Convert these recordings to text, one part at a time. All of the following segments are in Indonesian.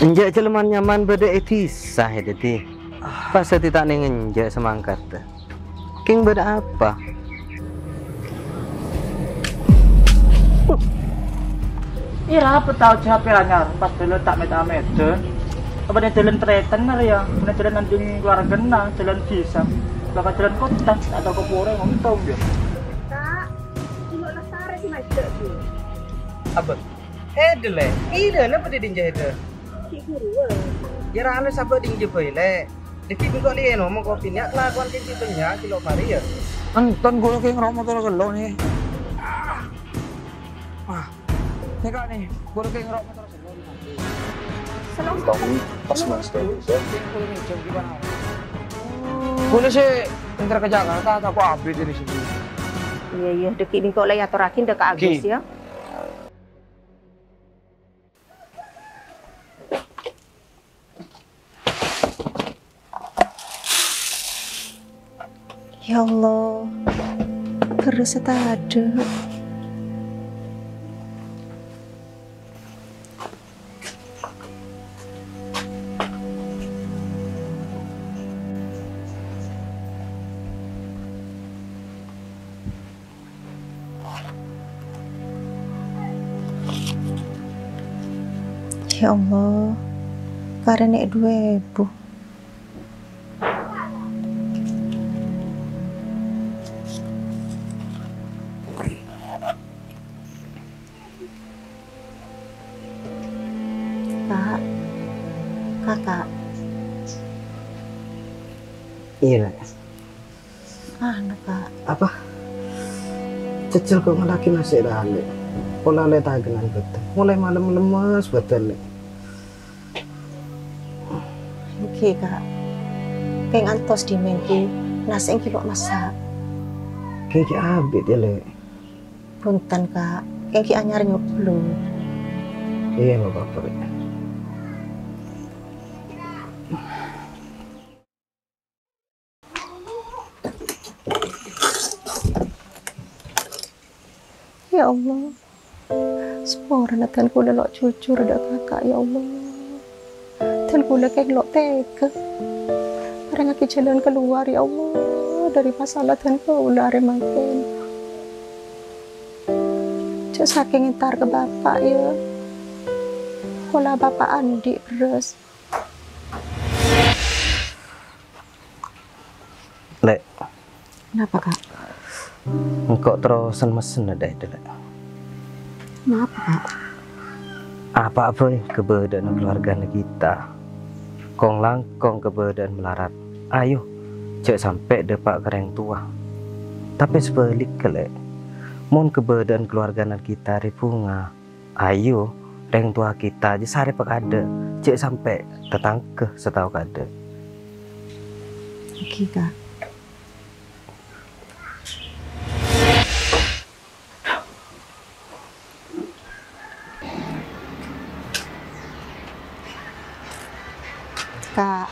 Injak celeman nyaman beda etisah ya deti. Pas tidak nengenjak semangkat. King beda apa? Iya, apa tahu siapa anyar pas dulu tak meta-meta. Apa dia jalan treten ya? Mana jalan anjing keluar genang, jalan pisang. Bakal jalan kota atau ke pura ngomong tahu dia. Kak, cuma lestari sih macet tuh. Apa? Dele. Ida napa dia dinjah itu? Si guru. Ya rame sabar dinjah pele. Devi juga lihat ngomong kopi ni kelakuan kinti tanya kilo hari ya. Anton gue kayak ngeromot kalau nih. Wah, nih kak nih, gue kayak ngeromot terus. Senang Pas mas tuh. Boleh sih, ntar ke Jakarta, aku update dari sini. Iya, deki ini kok lagi aturakin dek Agus ya. Ya Allah, terus tak ada. Ya Allah, karena dua ibu. Kak, kakak. Iya. Anak kak. Apa? Cecil kok ngelaki nasi dale. Pola le tagenan betul. Mulai malam lemes betul. Oke kak. Kayak ngantos di mengki nasi yang kilo masak. Kayak abit ya le. Punten kak. Kayak ki anyar nyoblo. Iya nggak apa-apa. Ya Allah, sepora natan kula lok cucur dak kakak ya Allah. Dan kula kayak lok tega. Karena ngaki jalan keluar ya Allah dari masalah dan kula makin. Cuk saking ntar ke bapak ya. Kula bapak Andi beres. Le, Kenapa kak? engkau terusan mesen ada itu le. Maaf kak. Apa-apa nih keberadaan keluarga kita. Kong langkong keberadaan melarat. Ayo, cek sampai depak kereng tua. Tapi sebalik le. Mon keberadaan keluarga kita ripunga. Ayo, reng tua kita aja sare pekade. Cek sampai tetangke setahu kade. Oke kak. Kak,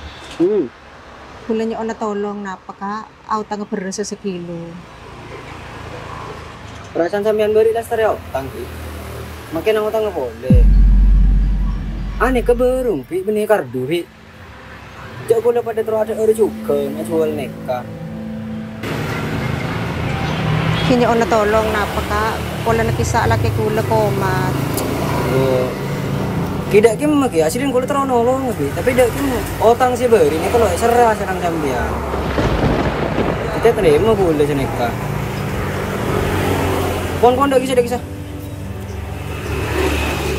bulannya ona tolong napa kak? Aku tangga beres sekilo. Perasaan sampean beri dasar ya, tangki. Makin aku tangga boleh. Aneh keberung, pi benih kardu, pi. Cak boleh pada terus ada orang juga, nak jual neka. Kini ona tolong napa kak? Pola nakisa laki kula komat. Oh. Tidak kim magi asilin kulit terus nolong lebih, tapi tidak kim otang sih beri ini kalau serah serang sambian. Kita terima boleh seneka. Pon dak kisah.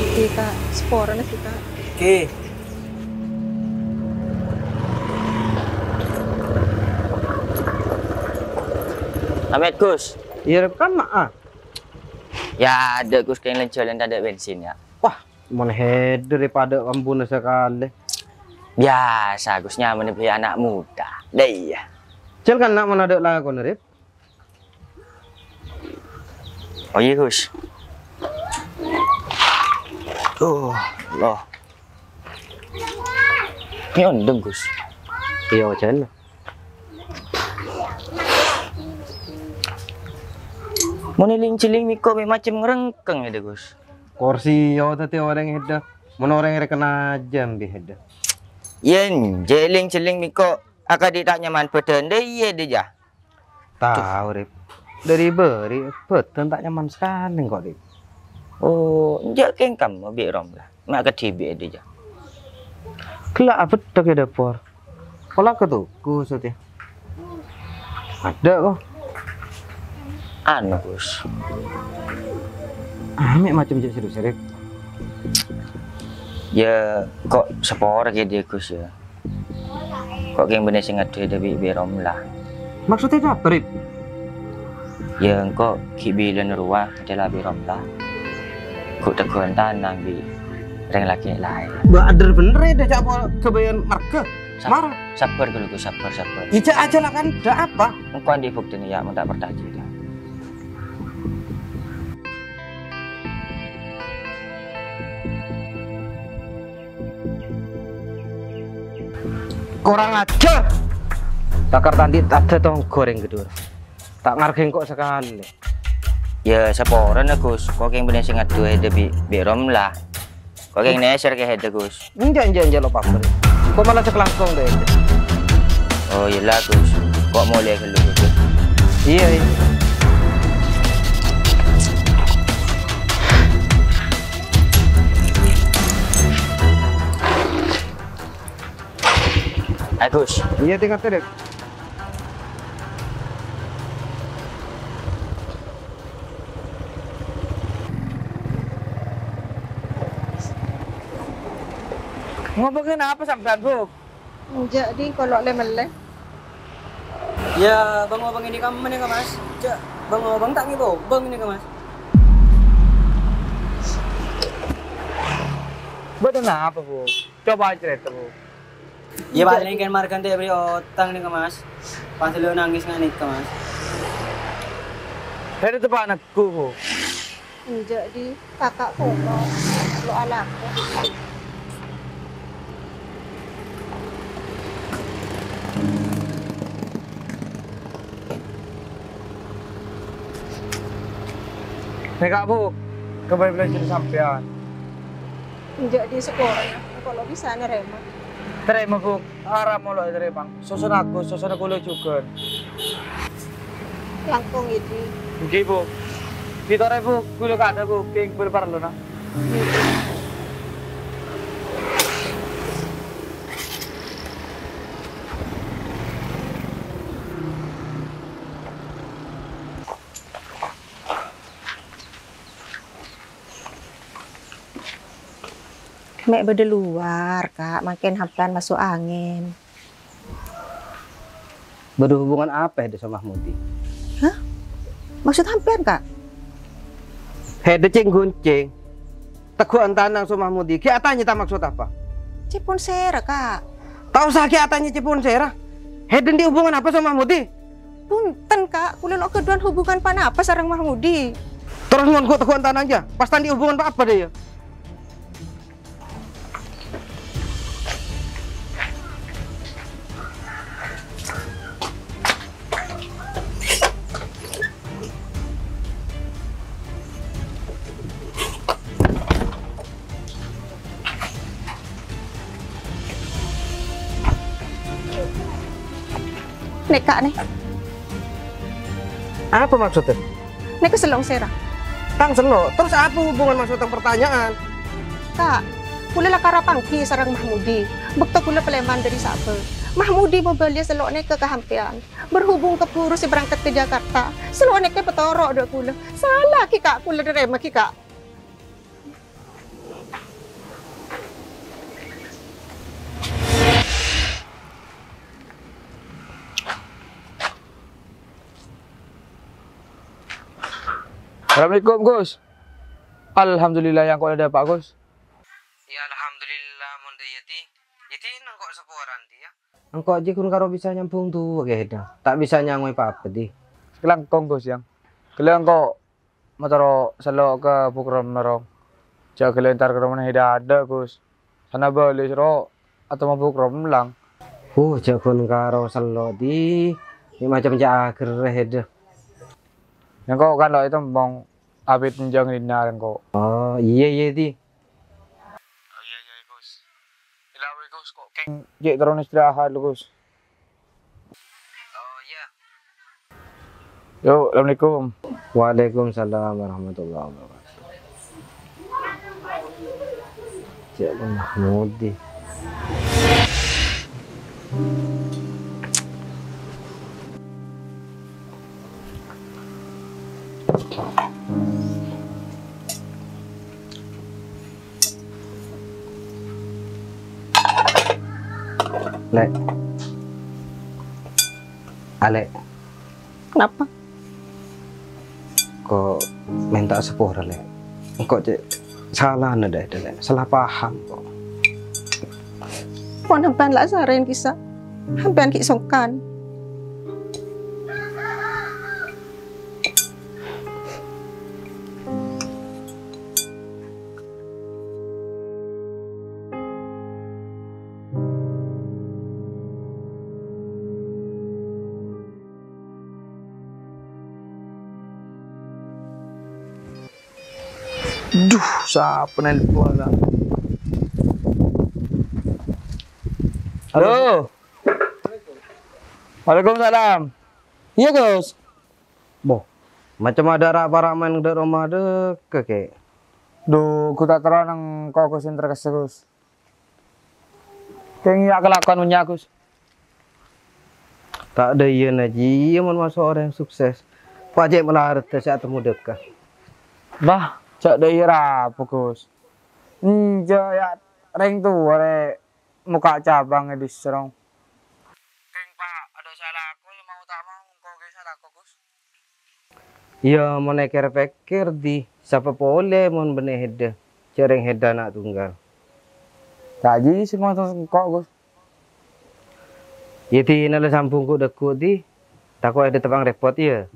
Oke kak, sepora nih kak. Oke. Amit Gus. Iya kan mak. Ya ada Gus kayak jalan tak ada bensin ya. Wah, mon head daripada ambun sekali. Biasa Gus nyaman beli anak muda. Dah iya. Cel kan nak mana ada lah kau nerip. Oh iya Gus. Oh, loh. Ini ondeng Gus. Iya macam. Mau niling ciling miko macam ngerengkeng ya Gus. Kursi yo tadi orang itu Menoreng kena jam bihada. Yen jeling celing miko akak di tak nyaman peten deh iya deh jah. Tahu Rip. Dari beri peten tak nyaman sekali kok Rip. Oh, njak keng kamu bi rom lah. Mak ke tibi deh jah. Kelak apa tak ada por. Kalau ke tuku ya. Ada kok. Anu Gus. Amik macam je serius Rip. Ya kok sepor ke dia Gus ya. Kok keng bener sing ngadu bi rom lah. Maksudnya apa Rip? Ya kok kibilan ruah adalah bi rom lah. Kok teguhan tanang bi reng laki lain. Bader bener ya dah kebayan marga. Marah. Sabar dulu Gus, sabar. Ijak aja lah kan, dah apa? Engkau di bukti nih ya, mau tak bertaji dah. Kurang ajar. Takar tadi tak ada tong goreng gedor. Tak ngargain kok sekali. Ya seporan Gus, kok yang bener sing ngadu ada bi rom lah. Kok yang neser ke hede Gus. Enjak lo pamer. Kok malah sekelangkong deh. Oh iyalah Gus, kok mulai ke lu Gus. Iya. Gus. Iya tinggal terus. Ngomongin apa sampean, Bu? Jadi kalau meleh. Ya, bang ini kamu mana Mas? Cak, bang tak ngibo, bang ini Mas. Betul apa, Bu? Coba cerita, Bu. Ya paling kan markan teh beri otang nih Mas. Pas lu nangis nganik Mas. Ada tempat anakku, Bu. Jadi kakak kono lo anakku. Kak Bu, kembali belajar sampean. Jadi sekolah kalau bisa nerima. Terima Bu, haram lo terima. Susun aku lo juga. Langkung itu. Oke Bu, kita Bu, kulo kada Bu, king berpar lo na. Mek bede luar, Kak, makin hampan masuk angin. Berhubungan apa ya sama Mahmudi? Hah? Maksud hampan, Kak? Hede cing guncing. Teguhan tanang sama Mahmudi. Ki atanya tak maksud apa? Cipun sera, Kak. Tahu sakit atanya cipun sera. Hede di hubungan apa sama Mahmudi? Punten, Kak. Kulo keduan hubungan pan apa sareng Mahmudi? Terus ngonku teguhan tanang aja. Pas tadi hubungan apa deh ya? Nek Kak nih. Apa maksudnya? Nek keselong sera. Tang selo. Terus apa hubungan maksud pertanyaan? Kak, kula lah karapangki sareng Mahmudi. Bekto kula peleman dari Sabel. Mahmudi membalia selokne ke kehampian. Berhubung ke Puru si berangkat ke Jakarta. Selokne ke petorok dok kula. Salah ki Kak, kula derema ki Kak. Assalamualaikum Gus. Alhamdulillah yang kau ada Pak Gus. Ya alhamdulillah mun yati nang kok seporan dia. Engkau aja kun karo bisa nyambung tuh kayak tak bisa nyangoi apa di. Sekarang kong Gus yang. Kalian kok motor selo ke program narong. Cak kalian tar ke mana ada Gus. Sana balik ro atau mau program lang. Cak kun karo selo di. Ini macam jager hede. Yang kok kan lo itu bang abit menjang di narang kok. Oh iya di. Oh iya Ilawi Gus kok keng jek terus istirahat lu Gus. Oh iya. Yo, Assalamualaikum. Waalaikumsalam warahmatullahi wabarakatuh. Cik Mahmudi. Lek. Alek, Kenapa? kok minta sepura Lek? Kok cek salah nada Lek? Salah paham kok. Pon hampan lah saren kisah. Hampan ki songkan. Duh, siapa nelpon lah? Halo. Waalaikumsalam. Iya Gus. Boh, macam ada rak main ke rumah deh kek. Duh, ku tak terang nang kau Gus yang terkesel Gus. Kayak nggak kelakuan punya Gus. Tak ada iya naji, iya masuk orang yang sukses. Pajak melarat saat temu dekat. Bah, cak daerah apa Gus? Ya ring tuh are muka cabang di serong. Keng Pak, ada salah aku yang mau tak mau kau ke salah aku Gus. Iya, mau pikir di siapa boleh mau benih heda, cereng heda nak tunggal. Kaji semua kok Gus. Yati nala sambung ku deku di, takut ada tebang repot ya.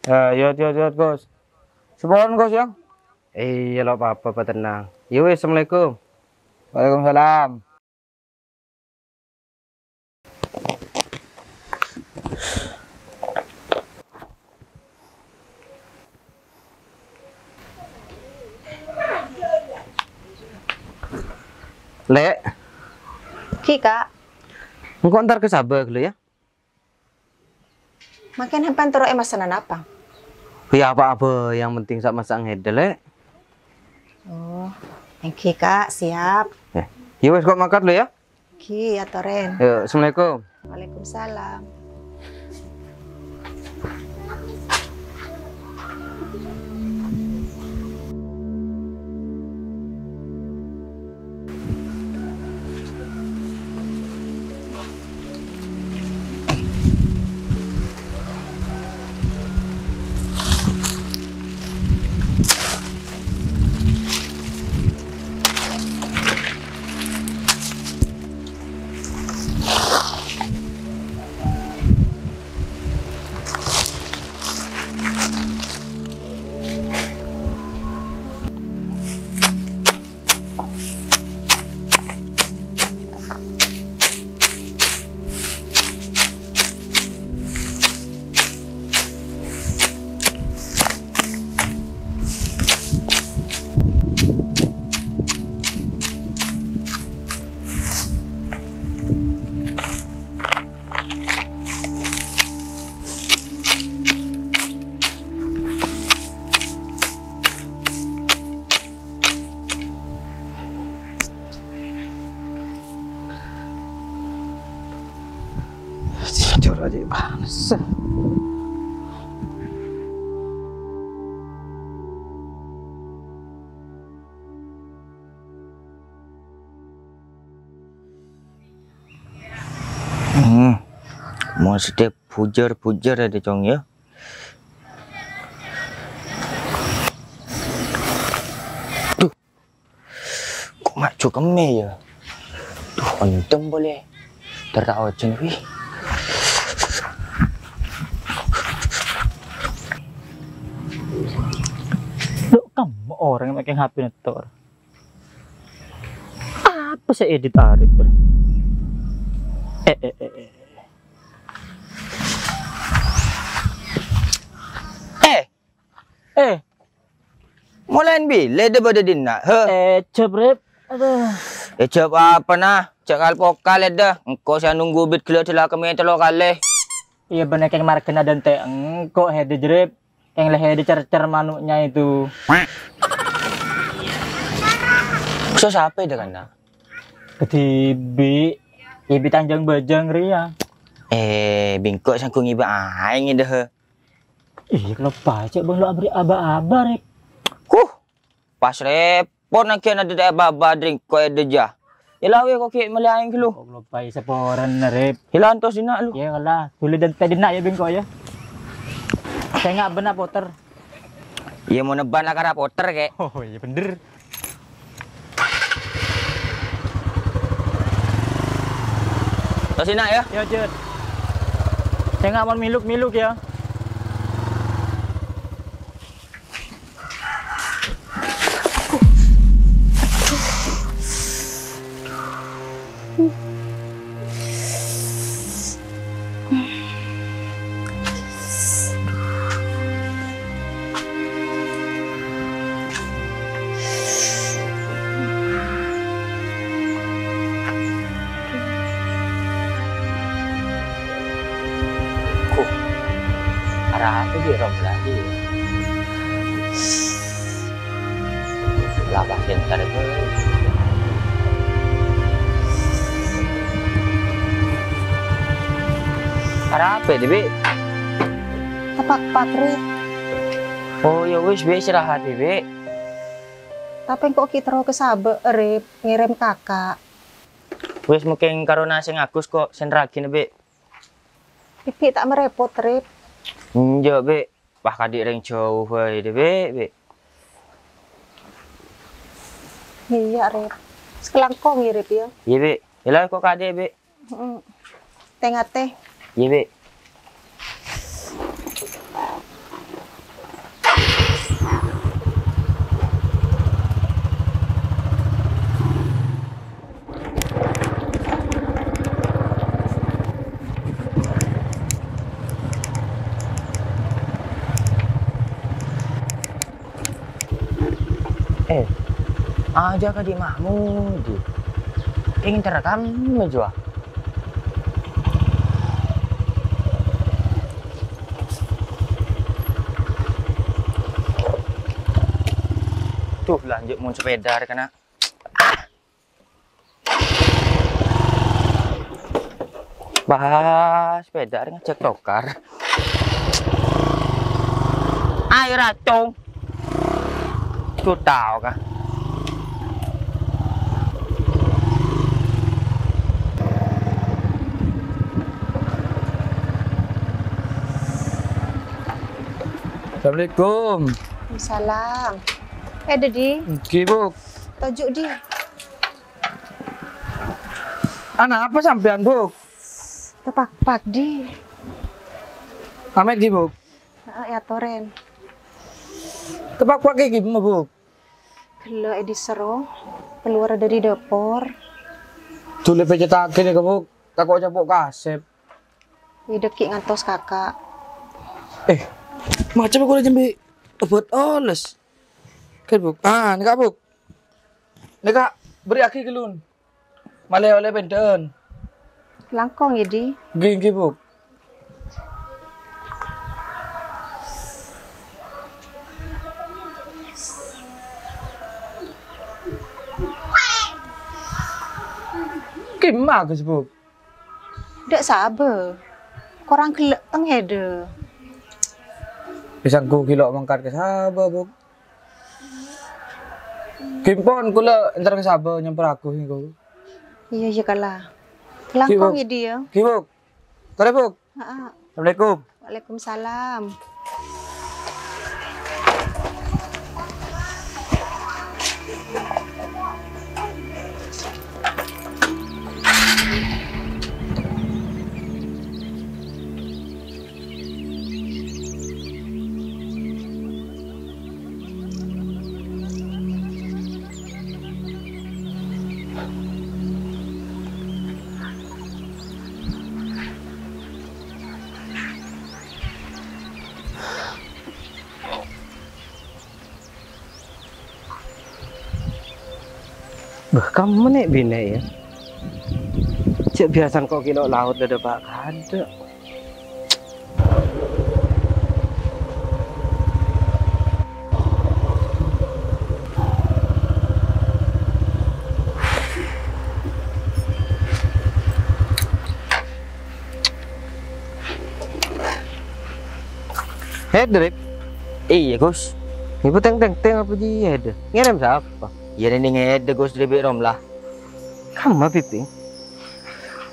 Ya, yo Gus. Sepon Gus yang. Lo apa tenang. Ya wes, assalamualaikum. Waalaikumsalam. Lek, Ki kak, engkau antar ke Sabah dulu ya. makin hampan terus masanan apa? Ya apa-apa, yang penting sak masang heda Lek. Oh, yang Ki kak siap. Ya wes kok makan dulu ya. Ki atau Ren. Ya, assalamualaikum. Waalaikumsalam. Tidur aja panas. Mau setiap pujar ada cong ya. Tuh, kok maju keme ya. Tuh, untung boleh tertawa cenwi. Loh, kamu orang yang makin HP netor. Apa sih edit Arif? Mulain bila dia pada dinak. Cebrep. Aduh. Cak apa nah? Cak kal pokal ada. Engkau saya nunggu bit kilo celah kami telur kali. Iya bener keng markena dan teh engkau hede jerep. Keng leh hede cer manuknya itu. So siapa itu kan? Ketibi. Ibi Tanjung Bajang ria. Bingkok sangkung iba aing dah. Iya kalau pacek bang lo abri aba-aba rek. Pas repot nak kena ada aba-aba drink ko edeja. Ilawe ko ki melaing lu. Kalau pai seporan rep. Hilang tos dina lu. Iya kalah. Tulis dan teh dina ya bingkok ya. Saya nggak benar poter. Iya mau neban lah karena poter kek. Oh iya bener. Tos dina ya. Ya jet. Saya nggak mau miluk-miluk ya. Arah aku di rom lagi. Lapar sebentar itu. Arah apa itu, Bi? Tepak-pak rep. Oh ya wis Bi istirahat Bi. Tapi kok kita ke sabe rep ngirim kakak. Wis mungkin karena sing agus kok sen ragine Bi. Pipi tak merepot rep. Njo Bi, wah kadik ring jauh wae deh Bi. Iya rep. Sekelangkong ya rep ya. Iya Bi, yalah kok kadik Bi. Tengah teh. Iya Bi. Aja ke di Mahmud. Ingin terekam menjual. Tuh lanjut mau sepeda kena. Bah sepeda ngecek tokar. Air racung. Tuh tahu kah? Assalamualaikum. Salam. Dedi. Gibuk. Tajuk di. Anak apa sampean, Buk? Tepak-pak di. Amet gibuk. Ya toren. Tepak pakai gimana, Buk? Kalau edi serong keluar dari dapur. Tule pecetakin ya, Buk. Takut capuk kasep. Ideki ngantos kakak. Macam aku lagi ambil obat oles. Kan Buk. Nih Kak Buk. Nih Kak, beri aki kelun. Malih oleh benten. Langkong ya di. Gini Buk. Gimana ke Buk? Dek sabar. Korang kelek teng hede. Pisang ku kilo mangkat ke Sabah, Buk. Kimpon kula entar ke Sabah nyamper aku ini kok. Iya iya kalah. Langkong ya dia. Ki Buk. Tore Buk. Heeh. Assalamualaikum. Waalaikumsalam. Bah, kamu nih bine ya. Cek biasan kok kilo laut ada pak kada. Head Iya Gus. ibu teng apa ji head? Ngirim siapa? Ya ini ngede Gus dari Birom lah. Kamu mah piping.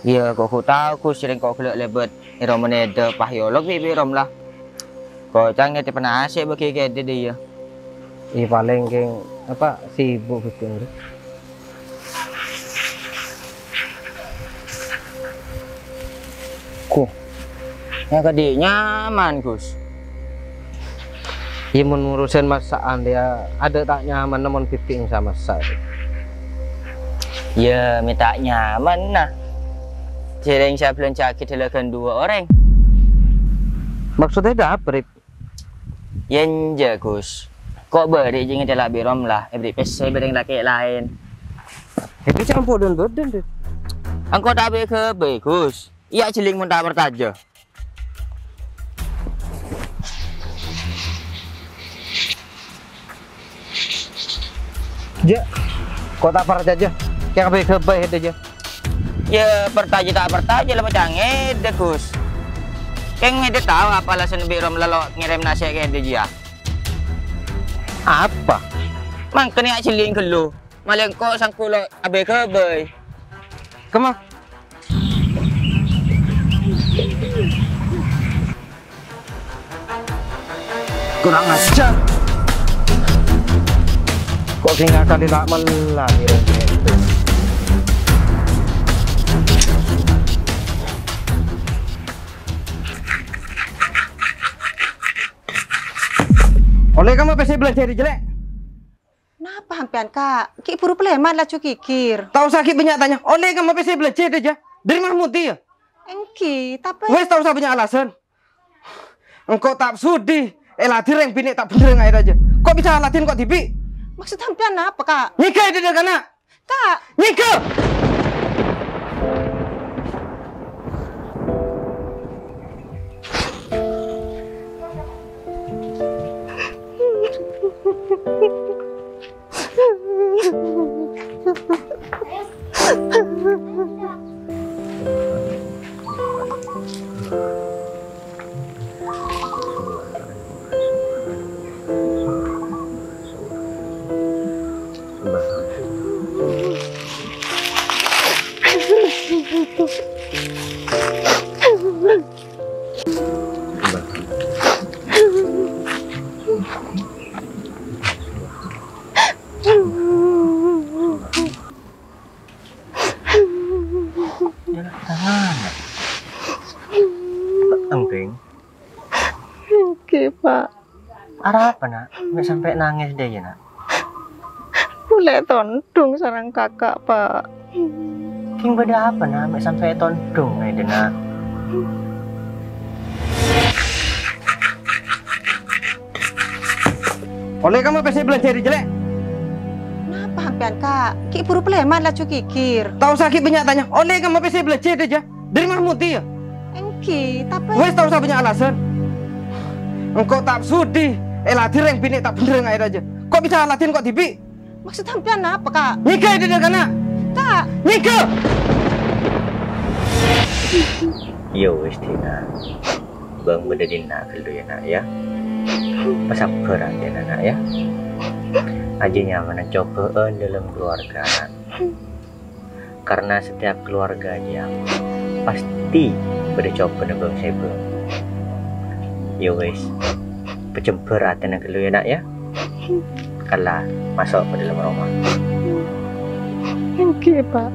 Ya kok ku tahu Gus sering kok kelak lebet. Irom menede pahyolog di Birom lah. Kok cangnya pernah asik bagi ngede dia. Iya paling geng apa sibuk piping. Ku. Ya kadi nyaman Gus. Ya mengurusin masakan dia ada tak nyaman namun piping sama saya. Ya minta nyaman nah. Sering saya belum sakit dilakukan 2 orang. Maksudnya ada apa, Rip? Yenja Gus. Kok beri jangan telak Birom lah. Beri pesai beri laki lain. Itu campur dan badan, Rip. Engkau tak boleh ke Gus. Iya ciling muntah bertaja. Ja, kok tak parah aja? Yang baik kebaik aja. Ya bertaja tak bertaja lah macam ngede Gus. Keng ngede tahu apa alasan Birom lalu ngirim nasi kayak dia. Apa? Makanya ciling ke lu. Malah kok sangkulo abe kebaik. Kemana? Kurang ajar. Kok tinggal kali tak melah itu. Oleh kamu PC belajar jelek. Kenapa hampian kak? Ki puru peleman lah kikir. Tahu sakit banyak tanya. Oleh kamu PC belajar aja. Dari Mahmud ya. Engki, tapi Wes tahu saya banyak alasan. Engkau tak sudi. Elatir yang bini tak bener ngair aja. Kok bisa latihan kok tipi? maksud hampian apa kak? Nikah itu dia kana. Kak, Nikah. Emping. Oke pak. Arah apa nak? Nggak sampai nangis deh ya nak. Boleh tondong sarang kakak pak. King beda apa nak? Nggak sampai tondong deh nak. Oleh kamu PC belajar jelek. Kenapa hampian kak? Ki puru peleman lah kikir. Tahu sakit banyak tanya. Oleh kamu PC belajar aja. Dari Mahmud ya. Engki, tapi Wes tahu saya banyak alasan. Engkau tak sudi. Elatir yang bini tak bener ngair aja. Kok bisa latihan kok tipi? maksud hampian apa kak? Nikah itu dia kana. Kak, Nikah. Yo wis Tina. Bang bedadin nak dulu ya nak ya. Pesabar aja nak ya. Aja nyaman cobaan dalam keluarga nak. Karena setiap keluarga aja pasti bercoba nebang sebe. Yo wis. Pecemper hati nak dulu ya nak ya. Kalah masuk ke dalam rumah. engki pak.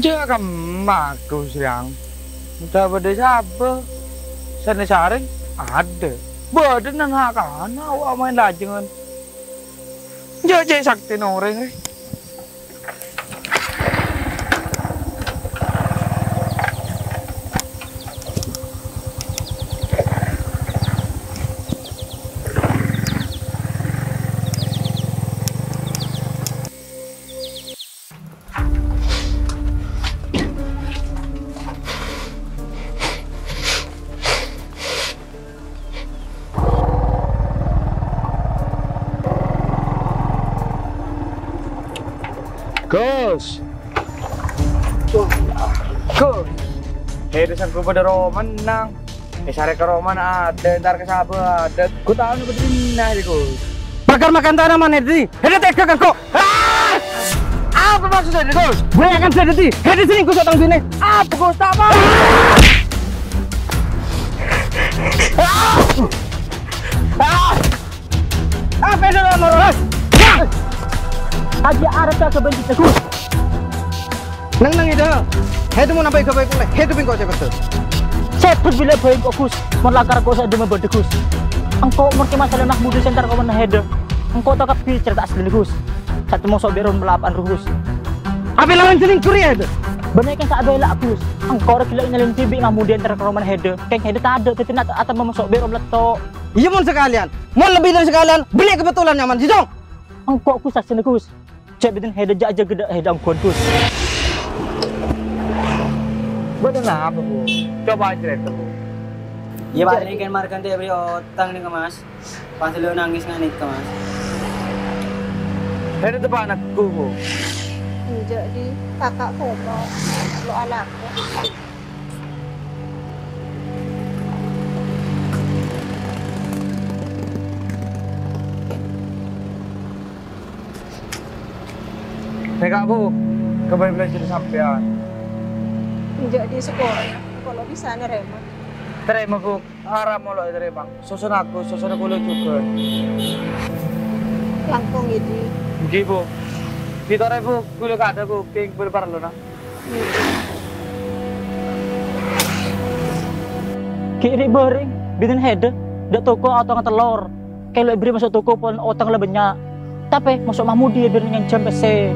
Aja kamu bagus yang Udah beda siapa? Sana saring ada. Badan nang hakana awak main lajengan. Jajai sakti noreng. Gus. Gus. Hei, sang pada Roman nang. Sare ke Roman ada, ntar ke Sabah ada. Ku tahu nih betina ini Gus. Bakar makan tanaman Hedi. Hedi tega kan kok. Apa maksudnya Gus? Gue akan sedih. Hedi sini Gus datang sini. Apa Gus? Apa? Apa itu Moros? Aja arta ke benci Gus. Nang itu. Hedi mau nampai ke baik boleh. Hedi pingkau cepet tuh. Cepet bila baik kok Gus. Melakar kau saja membeda Gus. Engkau mungkin masalah nak muda sentar kau mana hede. Engkau tak kapil cerita asli Gus. Satu mau soberon belapan Gus. Apa lawan selingkuh ya itu? Banyak yang tak bela Gus. Engkau orang gila nyalin tibi nak muda entar kau mana hede. Kayak hede tak ada. Tapi nak atau mau soberon leto. Iya mon sekalian. Mon lebih dari sekalian. Beli kebetulan nyaman sih dong. Engkau Gus asli Gus. Cek bikin hede aja gede hede angkon Gus. Betul apa Bu? Coba cerita Bu. Iya Pak, ini kan markan dia beri otang nih ke Mas. Pas lu nangis nganit ke Mas. Hei itu anakku Bu. Jadi kakak koma, lo anakku. Hei Kak Bu, kembali belajar sampean. Jadi sekolah, kalau bisa nerema. Terima Bu, haram mau lo terima. Susun aku juga. Langkong ini. Oke Bu. Dito rin Bu, kulo ka ada Bu, king perlu na. Kiri bering, bikin hede. Dak toko atau telur. Kalau beri masuk toko pun otang lebih banyak. Tapi masuk Mahmudi beri yang jam se.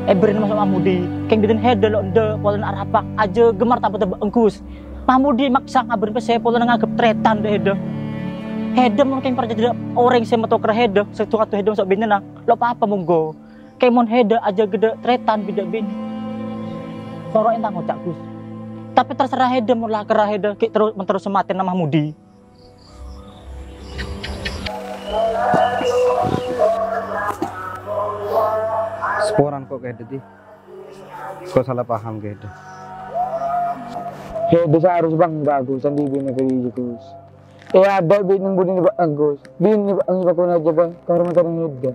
Beri masuk Mahmudi. Kayak bikin hede lo ende polen arapak aja gemar tanpa tebak engkus. Mahmudi maksa ngabarin pe polen nganggep tretan deh hede. Hede mungkin pernah jadi orang saya metokra hede. Sesuatu hede masuk bini na. Lo apa monggo. Kayak mon hede aja gede tretan beda bini. Koro entang ngocak Gus. Tapi terserah hede mau lah kerah hede kayak terus sematin nama Mahmudi. Seporan kok kayak gitu. Kok salah paham kayak gitu. Hede harus bangga Gus, sandi bini kali Gus. Ada bini budi Gus. Bini ang iba ko na aja bang, kahormatan ng hede.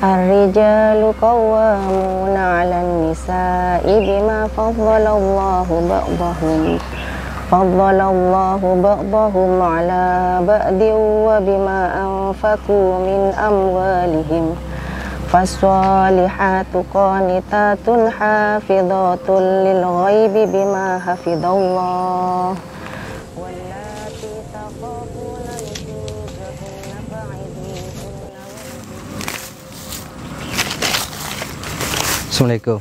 الرجال قوامون على النساء بما فضل الله بعضهم على بعض وبما أنفقوا من أموالهم فالصالحات قانتات حافظات للغيب بما حفظ الله واللاتي تخافون نشوزهن فعظوهن. Assalamualaikum.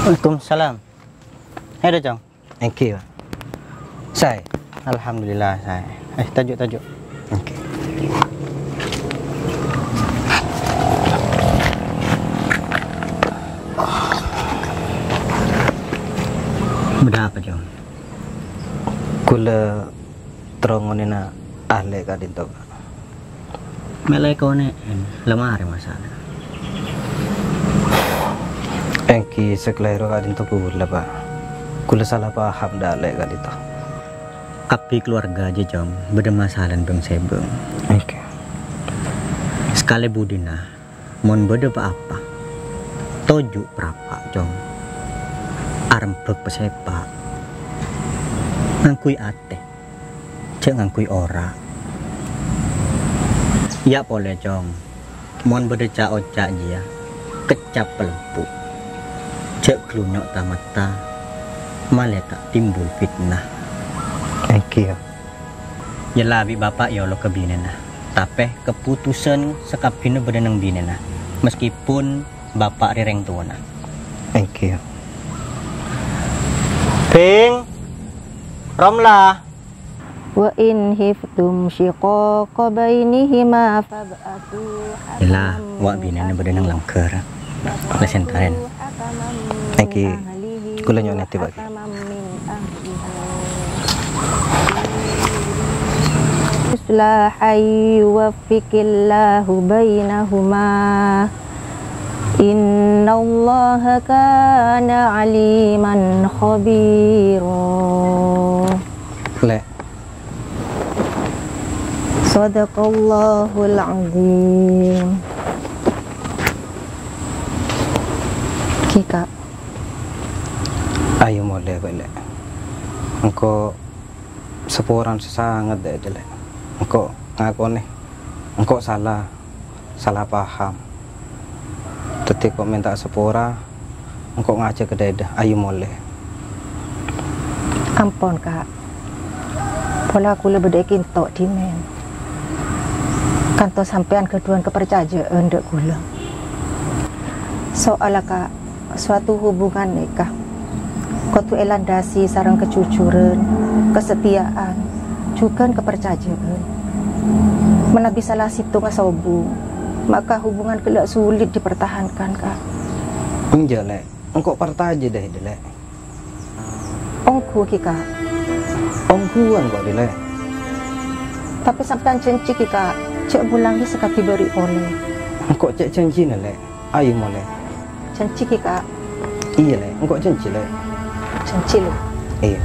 Waalaikumsalam. Ada Jong? Thank you. Saya. Alhamdulillah saya. Tajuk. Oke. Beda apa Jong? Kula terongonina ahli kadin to. Melek kau ne lemari masalah. Engki sekelero kadin to kula Pak. Kula salah paham dalek kadin to. Kapi keluarga aja Jong, beda masalah bang sebeng. Oke. Sekali budina, mon beda apa? Toju berapa Jong? Arempek pesepak. Ngangkui ate. cek ngangkui ora. Ya boleh jong. Mon berdeca ocak dia. Kecap pelempu. Cek kelunyok tamata. Malah tak timbul fitnah. Thank you. Yelah bi bapak ya lo kebinena. Tapi keputusan sekapina berenang binena. Meskipun bapak rireng tuana. Thank you. Ping. Romlah. Wa in hiftum shiqaqa bainihima fab'atu Yelah wak binena berenang langker. Lesentaren. Thank you. Kula nyok nanti bagi. Islahi yuwaffiqillahu bainahuma. Innallaha kana aliman khabira. Le. Sadaqallahul azim. Kika. Ayo mulai balik. Engkau seporan sesangat deh jelek. Engkau ngaku nih. Engkau salah paham. Tetapi kau minta sepora. Engkau ngajak ke dadah. Ayo mulai. Ampun kak. Pola aku lebih dekin tok dimen. Kantor sampean keduan kepercayaan dek kula. Soal kak, suatu hubungan nikah. Kau tu elandasi sarang kejujuran, kesetiaan, juga kepercayaan. Menabi salah situ ngasobu, maka hubungan kelak sulit dipertahankan kak. Enjelek, engkau pertaja deh jelek. Ongku kika. Ongkuan kok dilek. Tapi sampean janji kika, cek bulangi sekati beri oleh. Engkau cek janji lek. Ayo mulai. Janji kika. Iya lek, engkau janji lek. Janji lu. Iya.